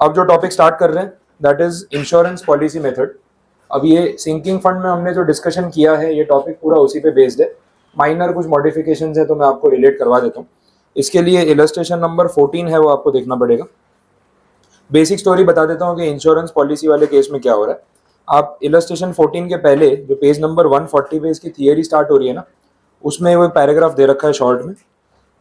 अब जो topic start कर रहे हैं that is insurance policy method. अब ये सिंकिंग फंड में हमने जो डिस्कशन किया है ये टॉपिक पूरा उसी पे बेस्ड है। माइनर कुछ मॉडिफिकेशंस है तो मैं आपको रिलेट करवा देता हूँ। इसके लिए इलस्ट्रेशन नंबर 14 है वो आपको देखना पड़ेगा। बेसिक स्टोरी बता देता हूँ कि इंश्योरेंस पॉलिसी वाले केस में क्या हो रहा है। आप इलस्ट्रेशन 14 के पहले जो पेज नंबर 140 पे इसकी थियरी स्टार्ट हो रही है ना, उसमें वो पैराग्राफ दे रखा है शॉर्ट में।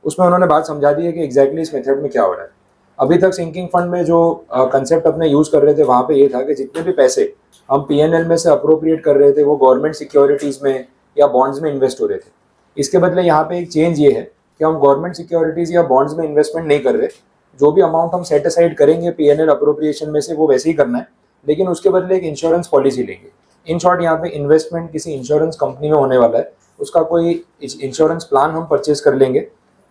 उसमें उन्होंने बात समझा दी है कि एग्जैक्टली इस मेथड में क्या हो रहा है। अभी तक सिंकिंग फंड में जो कंसेप्ट अपने यूज कर रहे थे वहाँ पे ये था कि जितने भी पैसे हम पीएनएल में से अप्रोप्रिएट कर रहे थे वो गवर्नमेंट सिक्योरिटीज में या बॉन्ड्स में इन्वेस्ट हो रहे थे। इसके बदले यहाँ पे एक चेंज ये है कि हम गवर्नमेंट सिक्योरिटीज या बॉन्ड्स में इन्वेस्टमेंट नहीं कर रहे। जो भी अमाउंट हम सेट असाइड करेंगे पीएनएल अप्रोप्रिएशन में से वो वैसे ही करना है, लेकिन उसके बदले एक इंश्योरेंस पॉलिसी लेंगे। इन शॉर्ट यहाँ पे इन्वेस्टमेंट किसी इंश्योरेंस कंपनी में होने वाला है, उसका कोई इंश्योरेंस प्लान हम परचेज कर लेंगे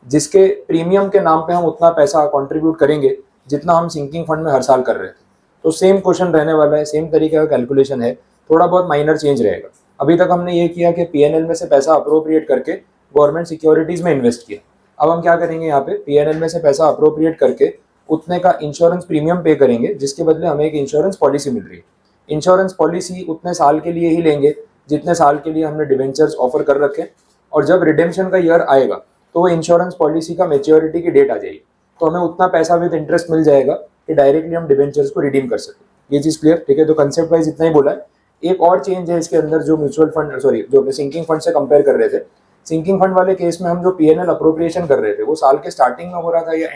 जिसके प्रीमियम के नाम पे हम उतना पैसा कंट्रीब्यूट करेंगे जितना हम सिंकिंग फंड में हर साल कर रहे थे। तो सेम क्वेश्चन रहने वाला है, सेम तरीके का कैलकुलेशन है, थोड़ा बहुत माइनर चेंज रहेगा। अभी तक हमने ये किया कि पीएनएल में से पैसा अप्रोप्रिएट करके गवर्नमेंट सिक्योरिटीज में इन्वेस्ट किया। अब हम क्या करेंगे, यहाँ पे पीएनएल में से पैसा अप्रोप्रिएट करके उतने का इंश्योरेंस प्रीमियम पे करेंगे जिसके बदले हमें एक इंश्योरेंस पॉलिसी मिल रही है। इंश्योरेंस पॉलिसी उतने साल के लिए ही लेंगे जितने साल के लिए हमने डिबेंचर्स ऑफर कर रखे, और जब रिडेम्पशन का ईयर आएगा तो वो इंश्योरेंस पॉलिसी का मेच्योरिटी की डेट आ जाएगी, तो हमें उतना पैसा विद इंटरेस्ट मिल जाएगा कि डायरेक्टली हम डिबेंचर्स को रिडीम कर सकें। ये चीज़ क्लियर, ठीक है। तो कंसेप्ट वाइज इतना ही बोला है। एक और चेंज है इसके अंदर जो म्यूचुअल फंड जो अपने सिंकिंग फंड से कंपेयर कर रहे थे। सिंकिंग फंड वाले केस में हम जो पीएनएल अप्रोप्रिएशन कर रहे थे वो साल के स्टार्टिंग में हो रहा था या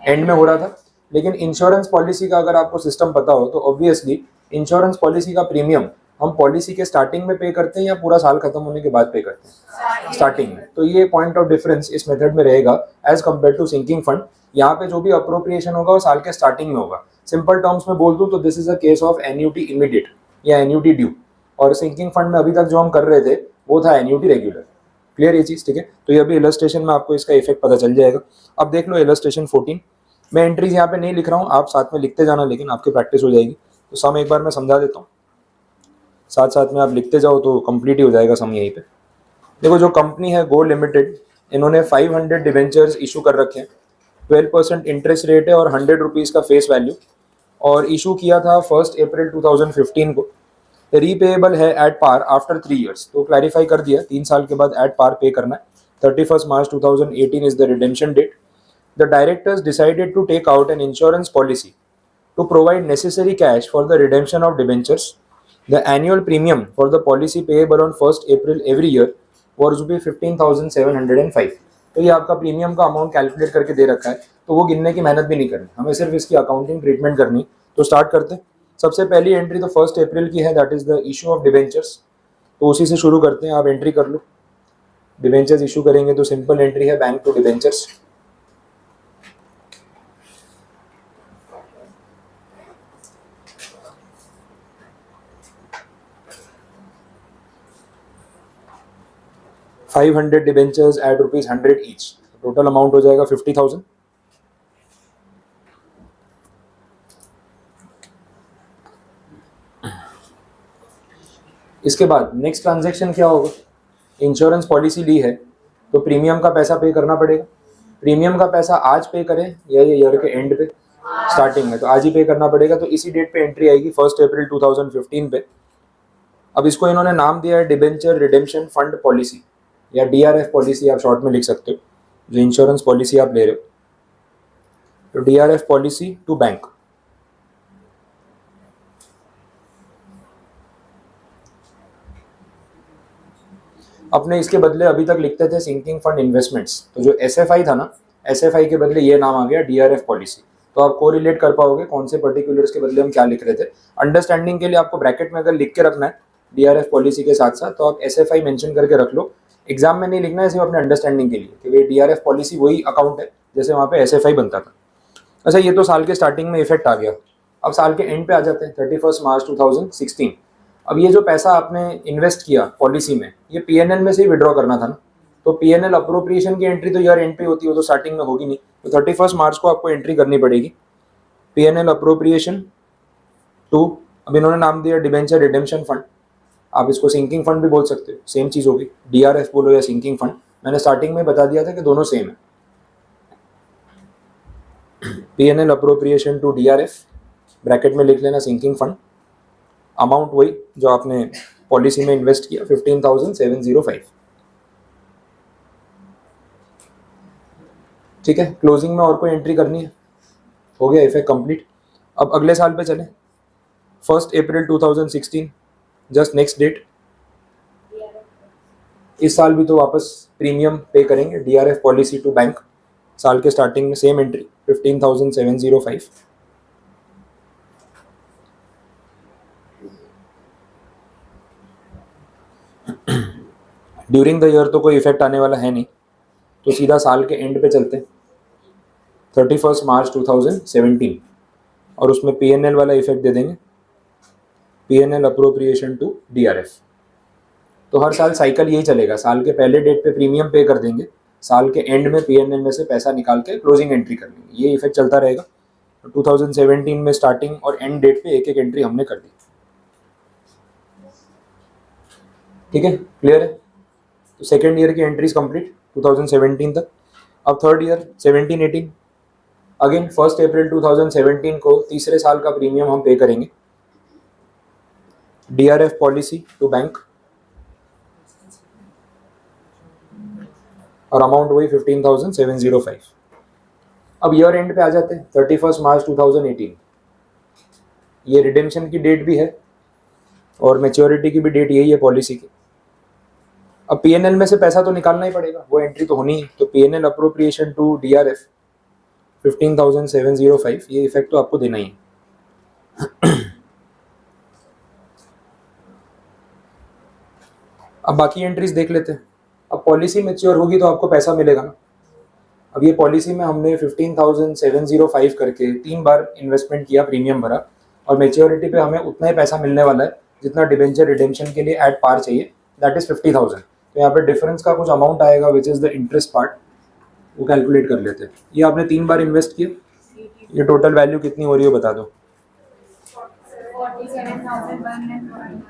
एंड में हो रहा था, लेकिन इंश्योरेंस पॉलिसी का अगर आपको सिस्टम पता हो तो ऑब्वियसली इंश्योरेंस पॉलिसी का प्रीमियम हम पॉलिसी के स्टार्टिंग में पे करते हैं या पूरा साल खत्म होने के बाद पे करते हैं, स्टार्टिंग में। तो ये पॉइंट ऑफ डिफरेंस इस मेथड में रहेगा as compare to sinking fund. यहाँ पे जो भी अप्रोप्रिएशन होगा वो साल के स्टार्टिंग में होगा। सिंपल टर्म्स में बोल दूं तो this is a case of annuity immediate या एन्यूटी ड्यू, और सिंकिंग फंड में अभी तक जो हम कर रहे थे वो था एन्यूटी रेगुलर। क्लियर ये चीज़, ठीक है। तो ये अभी इलस्ट्रेशन में आपको इसका इफेक्ट पता चल जाएगा। अब देख लो इलस्ट्रेशन 14। मैं एंट्रीज यहाँ पे नहीं लिख रहा हूँ, आप साथ में लिखते जाना, लेकिन आपकी प्रैक्टिस हो जाएगी। तो सम एक बार मैं समझा देता हूँ, साथ साथ में आप लिखते जाओ तो कंप्लीट ही हो जाएगा सम यहीं पे। देखो जो कंपनी है गो लिमिटेड, इन्होंने 500 डिवेंचर्स इशू कर रखे हैं। 12% इंटरेस्ट रेट है और 100 रुपीज़ का फेस वैल्यू, और इशू किया था 1 अप्रैल 2015 को। रीपेएबल है एट पार आफ्टर 3 ईयर्स, तो क्लैरिफाई कर दिया 3 साल के बाद एट पार पे करना है। 31 March 2018 is the redemption date. The directors decided to take out an insurance policy to provide necessary cash for the redemption of debentures. The annual premium for the policy payable on 1st April every year was rupees 15,705. तो ये आपका premium का amount calculate करके दे रखा है, तो वो गिनने की मेहनत भी नहीं करनी, हमें सिर्फ इसकी अकाउंटिंग ट्रीटमेंट करनी। तो स्टार्ट करते हैं। सबसे पहली एंट्री तो 1 अप्रैल की है, that is the issue of debentures. तो उसी से शुरू करते हैं, आप एंट्री कर लो। डिबेंचर्स इशू करेंगे तो सिंपल एंट्री है bank to debentures. $500 debentures at ₹100 each, total amount हो जाएगा 50,000। इसके बाद नेक्स्ट ट्रांजैक्शन क्या होगा, इंश्योरेंस पॉलिसी ली है तो प्रीमियम का पैसा पे करना पड़ेगा। प्रीमियम का पैसा आज पे करें या ये ईयर के एंड पे, स्टार्टिंग में, तो आज ही पे करना पड़ेगा। तो इसी डेट पे एंट्री आएगी 1 अप्रैल 2015 पे। अब इसको इन्होंने नाम दिया है डिबेंचर रिडेम्पशन फंड पॉलिसी या डीआरएफ पॉलिसी, आप शॉर्ट में लिख सकते हो, जो इंश्योरेंस पॉलिसी आप ले रहे हो। तो डीआरएफ पॉलिसी टू बैंक। अपने इसके बदले अभी तक लिखते थे सिंकिंग फंड इन्वेस्टमेंट्स, तो जो एसएफआई था ना, एसएफआई के बदले ये नाम आ गया डीआरएफ पॉलिसी। तो आप कोरिलेट कर पाओगे कौन से पर्टिकुलर्स के बदले हम क्या लिख रहे थे। अंडरस्टैंडिंग के लिए आपको ब्रैकेट में अगर लिख के रखना है डीआरएफ पॉलिसी के साथ साथ, तो आप एसएफआई मेंशन करके रख लो। एग्जाम में नहीं लिखना है, सिर्फ अपने अंडरस्टैंडिंग के लिए कि भाई डीआरएफ पॉलिसी वही अकाउंट है जैसे वहाँ पे एसएफआई बनता था। अच्छा, ये तो साल के स्टार्टिंग में इफेक्ट आ गया। अब साल के एंड पे आ जाते हैं, 31 मार्च 2016। अब ये जो पैसा आपने इन्वेस्ट किया पॉलिसी में, ये पीएनएल में से ही विड्रॉ करना था ना, तो पीएनएल अप्रोप्रिएशन की एंट्री तो ईयर एंड पे होती है, तो स्टार्टिंग में होगी नहीं। तो 31 मार्च को आपको एंट्री करनी पड़ेगी पीएनएल अप्रोप्रिएशन टू, अब इन्होंने नाम दिया डिबेंचर रिडेम्पशन फंड। आप इसको सिंकिंग फंड भी बोल सकते हो, सेम चीज़ होगी। डीआरएफ बोलो या सिंकिंग फंड, मैंने स्टार्टिंग में बता दिया था कि दोनों सेम है। PNL appropriation to DRF, bracket में लिख लेना सिंकिंग फंड, अमाउंट वही जो आपने पॉलिसी में इन्वेस्ट किया 15,705। ठीक है, क्लोजिंग में और कोई एंट्री करनी है? हो गया इफेक्ट कंप्लीट। अब अगले साल पे चले, 1 अप्रैल 2016, जस्ट नेक्स्ट डेट। इस साल भी तो वापस प्रीमियम पे करेंगे डीआरएफ पॉलिसी टू बैंक, साल के स्टार्टिंग में same entry 15,705। During the year तो कोई इफेक्ट आने वाला है नहीं, तो सीधा साल के एंड पे चलते हैं 31 मार्च 2017, और उसमें पीएनएल वाला इफेक्ट दे देंगे, पीएनएल अप्रोप्रिएशन टू डीआरएफ। तो हर साल साइकिल यही चलेगा, साल के पहले डेट पे प्रीमियम पे कर देंगे, साल के एंड में पीएनएल में से पैसा निकाल के क्लोजिंग एंट्री कर लेंगे, ये इफेक्ट चलता रहेगा। तो 2017 में स्टार्टिंग और एंड डेट पे एक एक एंट्री हमने कर दी। ठीक है, क्लियर है? तो सेकेंड ईयर की एंट्रीज कंप्लीट 2017 तक। अब थर्ड ईयर 17-18, अगेन 1 अप्रैल 2017 को तीसरे साल का प्रीमियम हम पे करेंगे डीआरएफ पॉलिसी टू बैंक, और अमाउंट वही 15,705। अब ईयर एंड पे आ जाते हैं 31 मार्च 2018, ये रिडेम्पशन की डेट भी है और मैच्योरिटी की भी डेट यही है पॉलिसी की। अब पीएनएल में से पैसा तो निकालना ही पड़ेगा, वो एंट्री तो होनी है, तो पीएनएल अप्रोप्रिएशन टू डीआरएफ 15,705, ये इफेक्ट तो आपको देना ही है। अब बाकी एंट्रीज देख लेते हैं। अब पॉलिसी मैच्योर होगी तो आपको पैसा मिलेगा ना। अब ये पॉलिसी में हमने 15,705 करके 3 बार इन्वेस्टमेंट किया, प्रीमियम भरा, और मैच्योरिटी पे हमें उतना ही पैसा मिलने वाला है जितना डिबेंचर रिडेम्पशन के लिए एट पार चाहिए, दैट इज 50,000। तो यहाँ पे डिफरेंस का कुछ अमाउंट आएगा which is the interest part, वो कैलकुलेट कर लेते हैं। ये आपने 3 बार इन्वेस्ट किया, ये टोटल वैल्यू कितनी हो रही है बता दो। 47,100।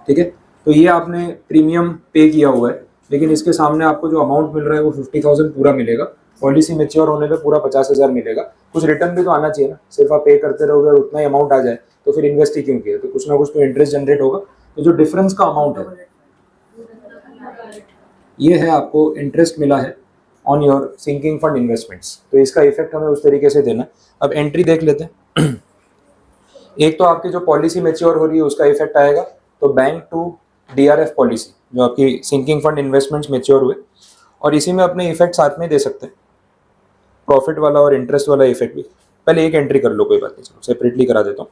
ठीक है, तो ये आपने प्रीमियम पे किया हुआ है, लेकिन इसके सामने आपको जो अमाउंट मिल रहा है वो 50,000 पूरा मिलेगा। पॉलिसी मैच्योर होने पे पूरा 50,000 मिलेगा। कुछ रिटर्न भी तो आना चाहिए ना, सिर्फ आप पे करते रहोगे और उतना ही अमाउंट आ जाए तो फिर इन्वेस्ट ही क्यों किया? तो कुछ ना कुछ तो इंटरेस्ट जनरेट होगा। तो जो डिफरेंस का अमाउंट है ये है, आपको इंटरेस्ट मिला है on your sinking fund investments, तो इसका इफेक्ट हमें उस तरीके से देना। अब एंट्री देख लेते हैं। एक तो आपकी जो पॉलिसी मैच्योर हो रही है उसका इफेक्ट आएगा, तो बैंक टू डीआरएफ पॉलिसी, जो आपकी सिंकिंग फंड इन्वेस्टमेंट्स मैच्योर हुए, और इसी में अपने इफेक्ट साथ में दे सकते हैं, प्रॉफिट वाला और इंटरेस्ट वाला इफेक्ट भी। पहले एक एंट्री कर लो, कोई बात नहीं, चलो सेपरेटली करा देता हूँ।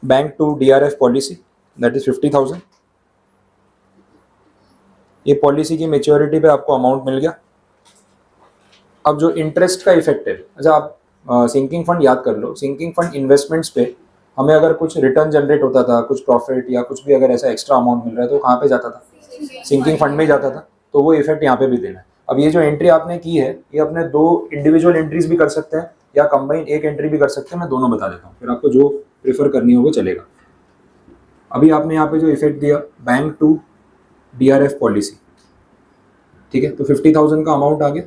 Bank to DRF policy that is 50,000, ये पॉलिसी की मैच्योरिटी पे आपको अमाउंट मिल गया। अब जो इंटरेस्ट का इफेक्ट है, अच्छा आप सिंकिंग फंड याद कर लो, सिंकिंग फंड इन्वेस्टमेंट्स पे हमें अगर कुछ रिटर्न जनरेट होता था, कुछ प्रॉफिट या कुछ भी अगर ऐसा एक्स्ट्रा अमाउंट मिल रहा है तो कहाँ पे जाता था? सिंकिंग फंड में जाता था। तो वो इफेक्ट यहाँ पे भी देना है। अब ये जो एंट्री आपने की है, ये अपने 2 इंडिविजुअल एंट्रीज भी कर सकते हैं या कंबाइन एक एंट्री भी कर सकते हैं, मैं दोनों बता देता हूँ, फिर आपको जो प्रेफर करनी हो वो चलेगा। अभी आपने यहाँ पे जो इफेक्ट दिया बैंक टू डीआरएफ पॉलिसी, ठीक है, तो 50,000 का अमाउंट आ गया,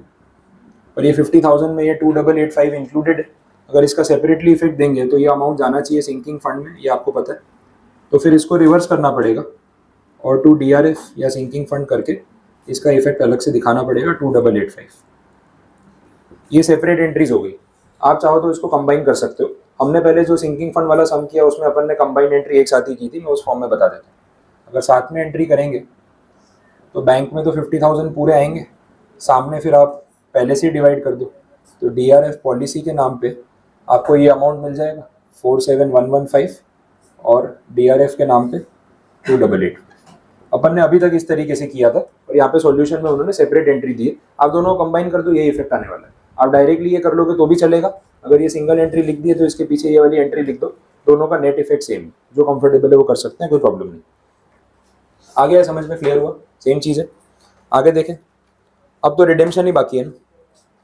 और ये 50,000 में ये 2,885 इंक्लूडेड है। अगर इसका सेपरेटली इफेक्ट देंगे तो ये अमाउंट जाना चाहिए सिंकिंग फंड में, ये आपको पता है, तो फिर इसको रिवर्स करना पड़ेगा और टू डीआरएफ या सिंकिंग फंड करके इसका इफेक्ट अलग से दिखाना पड़ेगा 2,885। ये सेपरेट एंट्रीज हो गई। आप चाहो तो इसको कंबाइन कर सकते हो। हमने पहले जो सिंकिंग फंड वाला सम किया उसमें अपन ने कंबाइंड एंट्री एक साथ ही की थी, मैं उस फॉर्म में बता देता हूँ। अगर साथ में एंट्री करेंगे तो बैंक में तो 50,000 पूरे आएंगे, सामने फिर आप पहले से ही डिवाइड कर दो, तो डीआरएफ पॉलिसी के नाम पे आपको ये अमाउंट मिल जाएगा 47,115, और डीआरएफ के नाम पे 2,885। अपन ने अभी तक इस तरीके से किया था, और यहाँ पे सॉल्यूशन में उन्होंने सेपरेट एंट्री दी है। आप दोनों कंबाइन कर दो, ये इफेक्ट आने वाला है। आप डायरेक्टली ये कर लोगे तो भी चलेगा, अगर ये सिंगल एंट्री लिख दी है तो इसके पीछे ये वाली एंट्री लिख दो, दोनों का नेट इफेक्ट सेम, जो कंफर्टेबल है वो कर सकते हैं, कोई प्रॉब्लम नहीं। आगे है, समझ में क्लियर हुआ? सेम चीज़ है। आगे देखें, अब तो रिडेम्पशन ही बाकी है ना,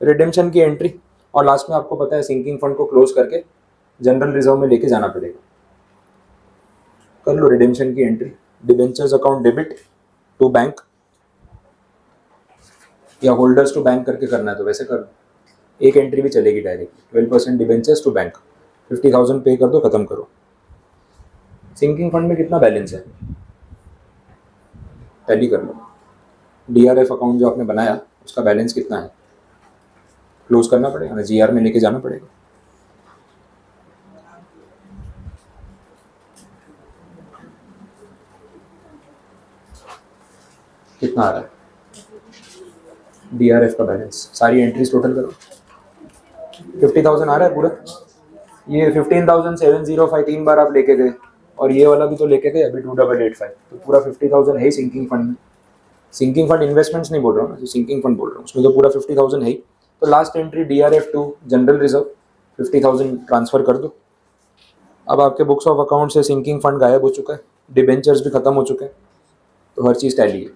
रिडेम्पशन की एंट्री, और लास्ट में आपको पता है सिंकिंग फंड को क्लोज करके जनरल रिजर्व में लेके जाना पड़ेगा। कर लो रिडेम्पशन की entry, debentures account debit to bank, या होल्डर्स टू बैंक करके करना है तो वैसे कर लो। एक एंट्री भी चलेगी डायरेक्ट, 12% डिबेंचर्स टू बैंक, 50,000 पे कर दो, खत्म करो। सिंकिंग फंड में कितना बैलेंस है टैली कर लो। DRF अकाउंट जो आपने बनाया उसका बैलेंस कितना है, क्लोज करना पड़ेगा ना, GR में लेके जाना पड़ेगा। कितना आ रहा है DRF का बैलेंस, सारी एंट्रीज टोटल करो। 50,000 आ रहा है पूरा। ये 15,705 3 बार आप लेके गए, और ये वाला भी तो लेके गए अभी 2885, तो पूरा 50,000 है सिंकिंग फंड में। सिंकिंग फंड इन्वेस्टमेंट्स नहीं बोल रहा हूँ ना, सिंकिंग फंड बोल रहा हूँ, उसमें तो पूरा 50,000 है ही। तो last entry DRF2 general reserve 50,000 transfer कर दो। अब आपके बुक्स ऑफ अकाउंट से सिंकिंग फंड गायब हो चुका है, डिबेंचर्स भी खत्म हो चुके हैं, तो हर चीज़ टैली है।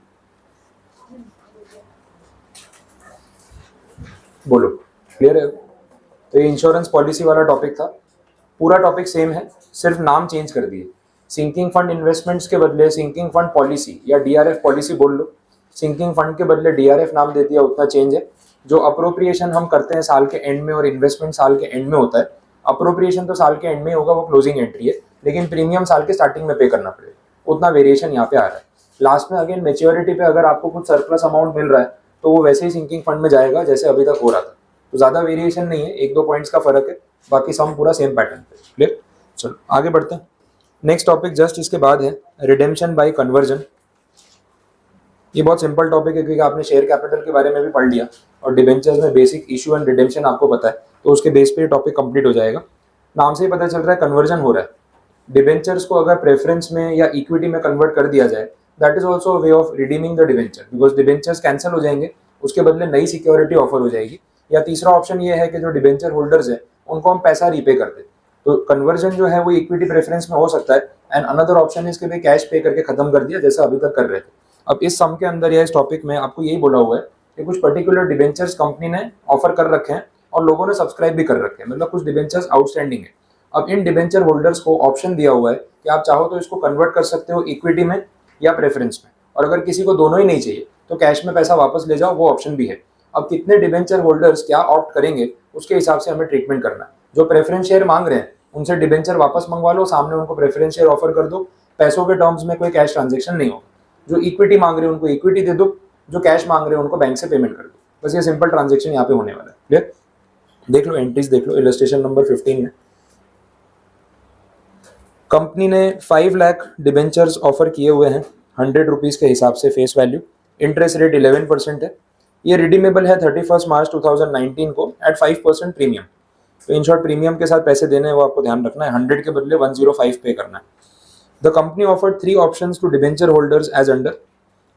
बोलो क्लियर है? तो ये इंश्योरेंस पॉलिसी वाला टॉपिक था, पूरा टॉपिक सेम है, सिर्फ नाम चेंज कर दिए। सिंकिंग फंड इन्वेस्टमेंट्स के बदले सिंकिंग फंड पॉलिसी या DRF पॉलिसी बोल लो, सिंकिंग फंड के बदले DRF नाम दे दिया, उतना चेंज है। जो अप्रोप्रिएशन हम करते हैं साल के एंड में और इन्वेस्टमेंट साल के एंड में होता है, अप्रोप्रिएशन तो साल के एंड में होगा, वो क्लोजिंग एंट्री है, लेकिन प्रीमियम साल के स्टार्टिंग में पे करना पड़ेगा, उतना वेरिएशन यहाँ पे आ रहा है। लास्ट में अगेन मेच्योरिटी पे अगर आपको कुछ सरप्लस अमाउंट मिल रहा है तो वो वैसे ही सिंकिंग फंड में जाएगा जैसे अभी तक हो रहा था, तो ज़्यादा वेरिएशन नहीं है, 1-2 पॉइंट्स का फर्क है, बाकी सम पूरा सेम पैटर्न पे। क्लियर? चलो आगे बढ़ते हैं। नेक्स्ट टॉपिक जस्ट इसके बाद है रिडेम्पशन बाय कन्वर्जन। ये बहुत सिंपल टॉपिक है क्योंकि आपने शेयर कैपिटल के बारे में भी पढ़ लिया और डिबेंचर्स में बेसिक इशू एंड रिडेम्पशन आपको पता है, तो उसके बेस पे टॉपिक कंप्लीट हो जाएगा। नाम से ही पता चल रहा है कन्वर्जन हो रहा है। डिबेंचर्स को अगर प्रेफरेंस में या इक्विटी में कन्वर्ट कर दिया जाए, that is also way of redeeming the debenture, because debentures cancel हो जाएंगे, उसके बदले नई सिक्योरिटी ऑफर हो जाएगी। या तीसरा ऑप्शन ये है कि जो डिबेंचर होल्डर्स है उनको हम पैसा रीपे कर दें, तो कन्वर्जन जो है वो इक्विटी प्रेफरेंस में हो सकता है। एंड अनदर ऑप्शन इज कि भाई कैश पे करके खत्म कर दिया जैसा अभी तक कर रहे थे। अब इस सम के अंदर या इस टॉपिक में आपको यही बोला हुआ है कि कुछ पर्टिकुलर डिबेंचर्स कंपनी ने ऑफर कर रखे हैं और लोगों ने सब्सक्राइब भी कर रखे हैं, मतलब कुछ डिबेंचर्स आउटस्टैंडिंग है। अब इन डिबेंचर होल्डर्स को ऑप्शन दिया हुआ है कि आप चाहो तो इसको कन्वर्ट कर सकते हो इक्विटी में या प्रेफरेंस में, और अगर किसी को दोनों ही नहीं चाहिए तो कैश में पैसा वापस ले जाओ, वो ऑप्शन भी है। अब कितने डिबेंचर होल्डर्स क्या ऑप्ट करेंगे उसके हिसाब से हमें ट्रीटमेंट करना है। जो प्रेफरेंस शेयर मांग रहे हैं उनसे डिबेंचर वापस मंगवा लो, सामने उनको प्रेफरेंस शेयर ऑफर कर दो, पैसों के टर्म्स में कोई कैश ट्रांजेक्शन नहीं होगा। जो इक्विटी मांग रहे हैं उनको इक्विटी दे दो, जो कैश मांग रहे हैं उनको बैंक से पेमेंट कर दो, बस ये सिंपल ट्रांजेक्शन यहाँ पे होने वाला है। क्लियर? देख लो एंट्रीज देख लो, इलस्ट्रेशन नंबर 15 में कंपनी ने 5 लाख डिबेंचर्स ऑफर किए हुए हैं 100 रुपीज़ के हिसाब से फेस वैल्यू, इंटरेस्ट रेट 11% है। ये रिडीमेबल है 31 मार्च 2019 को एट 5% प्रीमियम। तो इन शॉर्ट प्रीमियम के साथ पैसे देने हैं, वो आपको ध्यान रखना है, 100 के बदले 105 पे करना है। The company offered 3 options to debenture holders as under.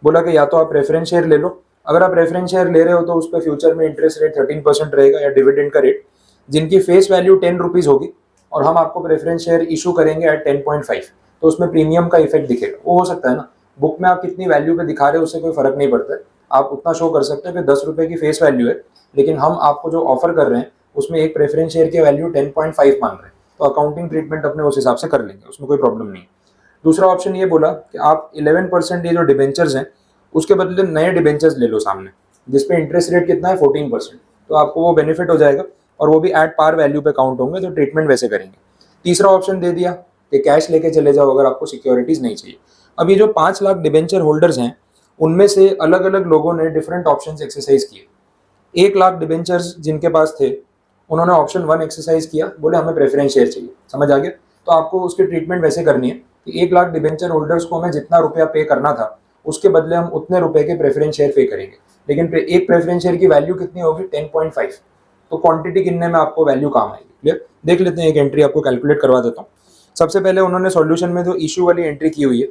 बोला कि या तो आप प्रेफरेंस शेयर ले लो, अगर आप प्रेफरेंस शेयर ले रहे हो तो उस पर फ्यूचर में इंटरेस्ट रेट 13% रहेगा या डिविडेंड का रेट, जिनकी फेस वैल्यू 10 रुपीज़ होगी, और हम आपको प्रेफरेंस शेयर इशू करेंगे एट 10.5, तो उसमें प्रीमियम का इफेक्ट दिखेगा। वो हो सकता है ना, बुक में आप कितनी वैल्यू पे दिखा रहे हो उससे कोई फर्क नहीं पड़ता है, आप उतना शो कर सकते हैं कि 10 रुपये की फेस वैल्यू है, लेकिन हम आपको जो ऑफर कर रहे हैं उसमें एक प्रेफरेंस शेयर की वैल्यू 10.5 मान रहे हैं, तो अकाउंटिंग ट्रीटमेंट अपने उस हिसाब से कर लेंगे, उसमें कोई प्रॉब्लम नहीं है। दूसरा ऑप्शन ये बोला कि आप 11% ये जो डिबेंचर्स हैं उसके बदले नए डिबेंचर्स ले लो सामने, जिसपे इंटरेस्ट रेट कितना है 14%, तो आपको वो बेनिफिट हो जाएगा और वो भी एट पार वैल्यू पे काउंट होंगे, तो ट्रीटमेंट वैसे करेंगे। तीसरा ऑप्शन दे दिया कि कैश लेके चले जाओ अगर आपको सिक्योरिटीज नहीं चाहिए। अब ये जो 5 लाख डिबेंचर होल्डर्स हैं उनमें से अलग अलग लोगों ने डिफरेंट ऑप्शंस एक्सरसाइज किए। 1 लाख डिबेंचर्स जिनके पास थे उन्होंने ऑप्शन 1 एक्सरसाइज किया, बोले हमें प्रेफरेंस शेयर चाहिए। समझ आ गया? तो आपको उसकी ट्रीटमेंट वैसे करनी है कि 1 लाख डिबेंचर होल्डर्स को हमें जितना रुपया पे करना था उसके बदले हम उतने रुपए के प्रेफरेंस शेयर पे करेंगे, लेकिन एक प्रेफरेंस शेयर की वैल्यू कितनी होगी 10.5, तो क्वांटिटी गिनने में आपको वैल्यू काम आएगी। क्लियर? देख लेते हैं, एक एंट्री आपको कैलकुलेट करवा देता हूँ। सबसे पहले उन्होंने सॉल्यूशन में जो इशू वाली एंट्री की हुई है,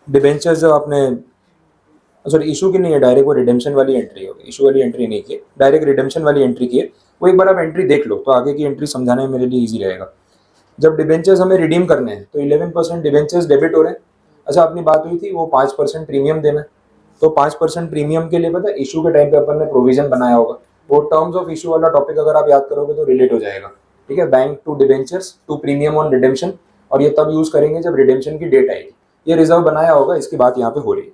डिबेंचर्स जो आपने सॉरी इशू की नहीं है, डायरेक्ट वो रिडेम्पशन वाली एंट्री होगी, इशू वाली एंट्री नहीं की, डायरेक्ट रिडेम्पशन वाली एंट्री की है। वो एक बार आप एंट्री देख लो तो आगे की एंट्री समझाने में मेरे लिए ईजी रहेगा। जब डिबेंचर्स हमें रिडीम करने हैं तो 11% डिबेंचर्स डेबिट हो रहे हैं। अच्छा, अपनी बात हुई थी वो 5% प्रीमियम देना है, तो 5% प्रीमियम के लिए पता है इशू के टाइम पे अपन ने प्रोविजन बनाया होगा, वो टर्म्स ऑफ इशू वाला टॉपिक अगर आप याद करोगे तो रिलेट हो जाएगा। ठीक है, bank to debentures to premium on redemption, और ये तब यूज करेंगे जब रिडेम्पशन की डेट आएगी। ये रिजर्व बनाया होगा, इसकी बात यहाँ पे हो रही है।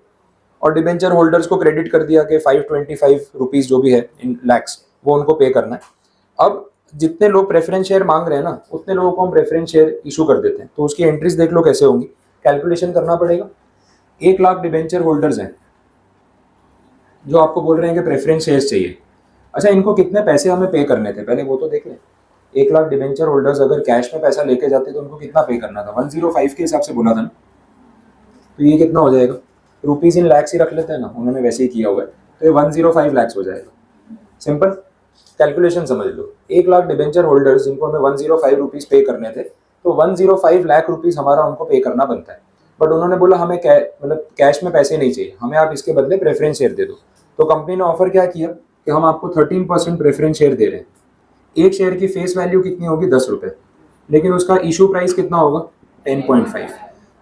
और डिबेंचर होल्डर्स को क्रेडिट कर दिया कि 525 रुपीज़ जो भी है इन लैक्स वो उनको पे करना है। अब जितने लोग प्रेफरेंस शेयर मांग रहे हैं ना, उतने लोगों को हम प्रेफरेंस शेयर इशू कर देते हैं। तो उसकी एंट्रीज देख लो कैसे होंगी, कैलकुलेशन करना पड़ेगा। 1 लाख डिबेंचर होल्डर्स हैं जो आपको बोल रहे हैं कि प्रेफरेंस शेयर्स चाहिए। अच्छा, इनको कितने पैसे हमें पे करने थे पहले वो तो देख लें। 1 लाख डिबेंचर होल्डर्स अगर कैश में पैसा लेके जाते तो उनको कितना पे करना था, 105 के हिसाब से बोला था ना। तो ये कितना हो जाएगा, रुपीज़ इन लैक्स ही रख लेते हैं ना, उन्होंने वैसे ही किया हुआ है। तो ये 105 लैक्स हो जाएगा। सिंपल कैलकुलेशन समझ लो। 1 लाख डिबेंचर होल्डर्स जिनको हमें 105 रुपीज़ पे करने थे, तो 105 लाख रुपीज़ हमारा उनको पे करना बनता है। बट उन्होंने बोला हमें मतलब कैश में पैसे नहीं चाहिए, हमें आप इसके बदले प्रेफरेंस शेयर दे दो। तो कंपनी ने ऑफर क्या किया कि हम आपको 13% प्रेफरेंस शेयर दे रहे हैं। एक शेयर की फेस वैल्यू कितनी होगी, 10 रुपये, लेकिन उसका इशू प्राइस कितना होगा, 10.5।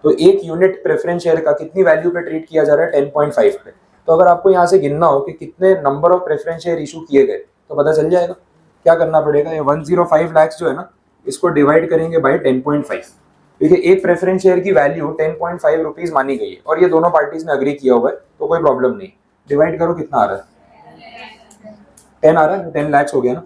तो एक यूनिट प्रेफरेंस शेयर का कितनी वैल्यू पे ट्रीट किया जा रहा है, 10.5 पे। तो अगर आपको यहाँ से गिनना हो कि कितने number of preference share issue किए गए तो पता चल जाएगा। क्या करना पड़ेगा, ये 105 लैक्स जो है ना, इसको डिवाइड करेंगे बाई 10.5। देखिए एक प्रेफरेंस शेयर की वैल्यू 10.5 रुपीज़ मानी गई है और ये दोनों पार्टीज ने अग्री किया हुआ है, तो कोई प्रॉब्लम नहीं। डिवाइड करो कितना आ रहा है, 10 आ रहा है, 10 लैक्स हो गया ना।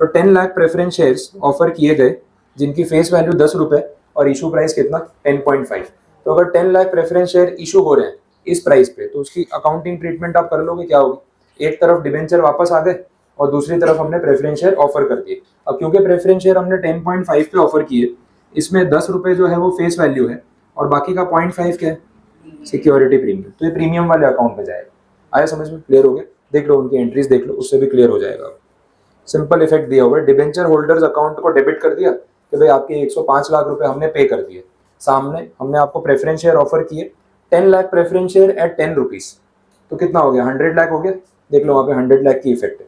तो 10 लाख प्रेफरेंस शेयर्स ऑफर किए गए जिनकी फेस वैल्यू 10 रुपये और इशू प्राइस कितना, 10.5। तो अगर 10 लाख प्रेफरेंस शेयर इशू हो रहे हैं इस प्राइस पे, तो उसकी अकाउंटिंग ट्रीटमेंट आप कर लोगे, क्या होगी, एक तरफ डिबेंचर वापस आ गए और दूसरी तरफ हमने प्रेफरेंस शेयर ऑफर कर दिए। अब क्योंकि प्रेफरेंस शेयर हमने 10.5 पे ऑफर किए, इसमें 10 रुपये जो है वो फेस वैल्यू है और बाकी का 0.5 क्या है, सिक्योरिटी प्रीमियम। तो ये प्रीमियम वाले अकाउंट में जाएगा। आया समझ में, क्लियर हो गया। देख लो उनकी एंट्रीज देख लो, उससे भी क्लियर हो जाएगा। सिंपल इफेक्ट दिया हुआ है, डिबेंचर होल्डर्स अकाउंट को डेबिट कर दिया कि भाई आपके 105 लाख रुपए हमने पे कर दिए। सामने हमने आपको प्रेफरेंस शेयर ऑफर किए, 10 lakh preference share eight 10 rupees, तो कितना हो गया, 100 लाख हो गया। देख लो वहाँ पे 100 लाख की इफेक्ट है।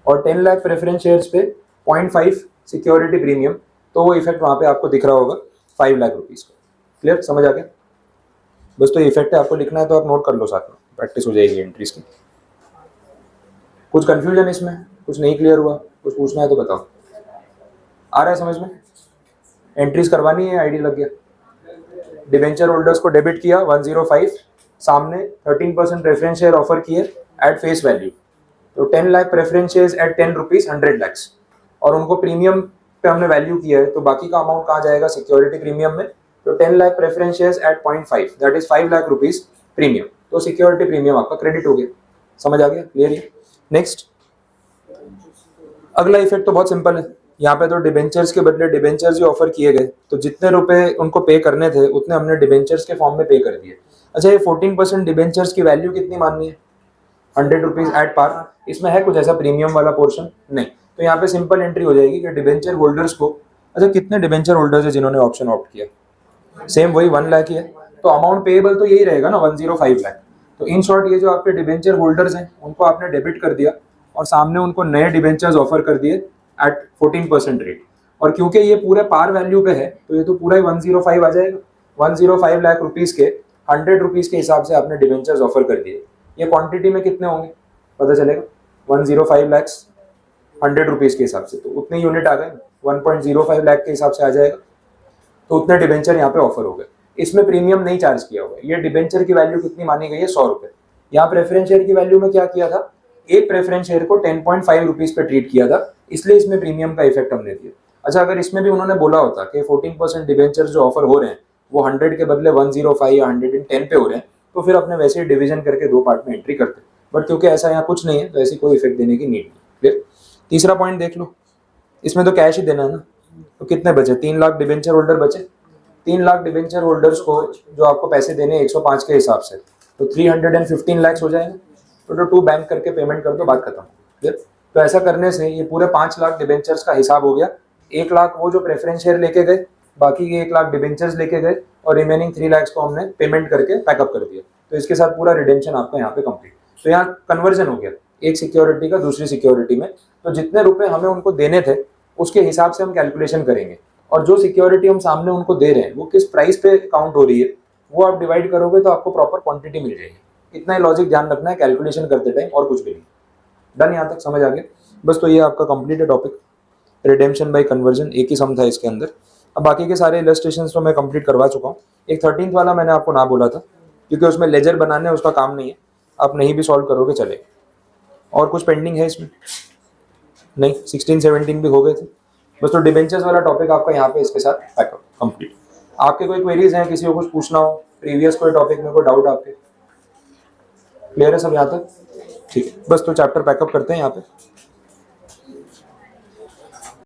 और 10 लाख प्रेफरेंस शेयर्स पे 0.5 सिक्योरिटी प्रीमियम, तो वो इफेक्ट वहाँ पे आपको दिख रहा होगा 5 लाख रुपीज़ का। क्लियर, समझ आ गया। बस तो इफेक्ट है, आपको लिखना है तो आप नोट कर लो, साथ में प्रैक्टिस हो जाएगी एंट्रीज की। कुछ कंफ्यूजन इसमें, कुछ नहीं क्लियर हुआ, कुछ पूछना है तो बताओ। आ रहा है समझ में, एंट्रीज करवानी है, आईडी लग गया। डिबेंचर होल्डर्स को डेबिट किया 105, सामने 13% प्रेफरेंस शेयर ऑफर किए एट फेस वैल्यू, तो 10 lakh preference shares at 10 rupees 100 lakhs, और उनको प्रीमियम पे हमने वैल्यू किया है, तो बाकी का अमाउंट कहाँ जाएगा, सिक्योरिटी प्रीमियम में। तो 10 lakh preference shares at 0.5 that is 5 lakh rupees premium, तो सिक्योरिटी प्रीमियम आपका क्रेडिट हो गया। समझ आ गया, क्लियर है। नेक्स्ट अगला इफेक्ट तो बहुत सिंपल है। यहाँ पे तो डिबेंचर्स के बदले डिबेंचर्स ही ऑफर किए गए, तो जितने रुपए उनको पे करने थे उतने हमने डिबेंचर्स के फॉर्म में पे कर दिए। अच्छा, ये 14% डिबेंचर्स की वैल्यू कितनी माननी है, 100 रुपीज़ एट पार। इसमें है कुछ ऐसा प्रीमियम वाला पोर्शन नहीं, तो यहाँ पे सिंपल एंट्री हो जाएगी कि डिबेंचर होल्डर्स को, अच्छा कितने डिबेंचर होल्डर्स है जिन्होंने ऑप्शन ऑप्ट किया, सेम वही 1 लाख ही है, तो अमाउंट पेएबल तो यही रहेगा ना, 105 लाख। तो इन शॉर्ट ये जो आपके डिबेंचर होल्डर्स हैं उनको आपने डेबिट कर दिया और सामने उनको नए डिबेंचर्स ऑफर कर दिए एट 14% रेट। और क्योंकि ये पूरे पार वैल्यू पे है तो ये तो पूरा ही 105 आ जाएगा। 105 लाख रुपीज़ के 100 रुपीज़ के हिसाब से आपने डिबेंचर्स ऑफर कर दिए। ये क्वांटिटी में कितने होंगे पता चलेगा, 105 लैक्स 100 रुपीज़ के हिसाब से, तो उतने यूनिट आ गए, 1.05 लाख के हिसाब से आ जाएगा। तो उतने डिबेंचर यहाँ पे ऑफर हो गए। इसमें प्रीमियम नहीं चार्ज किया हुआ है। ये डिबेंचर की वैल्यू कितनी मानी गई है, 100 रुपये। यहाँ प्रेफरेंस शेयर की वैल्यू में क्या किया था, एक प्रेफरेंस शेयर को 10.5 रुपीज़ पे ट्रीट किया था, इसलिए इसमें प्रीमियम का इफेक्ट हमने दिया। अच्छा, अगर इसमें भी उन्होंने बोला होता कि 14% डिबेंचर जो ऑफर हो रहे हैं वो 100 के बदले 105 या 110 पे हो रहे हैं, तो फिर अपने वैसे ही डिवीजन करके 2 पार्ट में एंट्री करते। बट क्योंकि ऐसा यहाँ कुछ नहीं है तो ऐसी कोई इफेक्ट देने की नीड नहीं। क्लियर। तीसरा पॉइंट देख लो, इसमें तो कैश ही देना है ना, तो कितने बचे, 3 लाख डिबेंचर होल्डर बचे। 3 लाख डिबेंचर होल्डर्स को जो आपको पैसे देने 105 के हिसाब से, तो 315 लैक्स हो जाएंगे। तो 2 बैंक करके पेमेंट कर दो, बात खत्म। क्लियर। तो ऐसा करने से ये पूरे 5 लाख डिबेंचर्स का हिसाब हो गया। 1 लाख वो जो प्रेफरेंस शेयर लेके गए, बाकी के 1 लाख डिबेंचर्स लेके गए और रिमेनिंग 3 लाख को हमने पेमेंट करके पैकअप कर दिया। तो इसके साथ पूरा रिडेम्पशन आपका यहाँ पे कंप्लीट। तो यहाँ कन्वर्जन हो गया एक सिक्योरिटी का दूसरी सिक्योरिटी में। तो जितने रुपए हमें उनको देने थे उसके हिसाब से हम कैलकुलेशन करेंगे, और जो सिक्योरिटी हम सामने उनको दे रहे हैं वो किस प्राइस पे काउंट हो रही है वो आप डिवाइड करोगे तो आपको प्रॉपर क्वांटिटी मिल जाएगी। इतना ही लॉजिक ध्यान रखना है कैलकुलेशन करते टाइम, और कुछ भी नहीं। डन, यहाँ तक समझ आ गया। बस तो ये आपका कंप्लीट है टॉपिक, रिडेम्पशन बाय कन्वर्जन। एक ही सम था इसके अंदर। अब बाकी के सारे इलस्ट्रेशन तो मैं कंप्लीट करवा चुका हूँ। एक 13th वाला मैंने आपको ना बोला था क्योंकि उसमें लेजर बनाने उसका काम नहीं है, आप नहीं भी सॉल्व करोगे चले। और कुछ पेंडिंग है इसमें? नहीं, 16-17 भी हो गए थे। बस तो डिबेंचर्स वाला टॉपिक आपका यहाँ पे इसके साथ पैकअप कंप्लीट। आपके कोई क्वेरीज हैं, किसी को कुछ पूछना हो प्रीवियस कोई टॉपिक में, कोई डाउट आपके? क्लियर है सब यहाँ तक? ठीक है, बस तो चैप्टर पैकअप करते हैं यहाँ पे।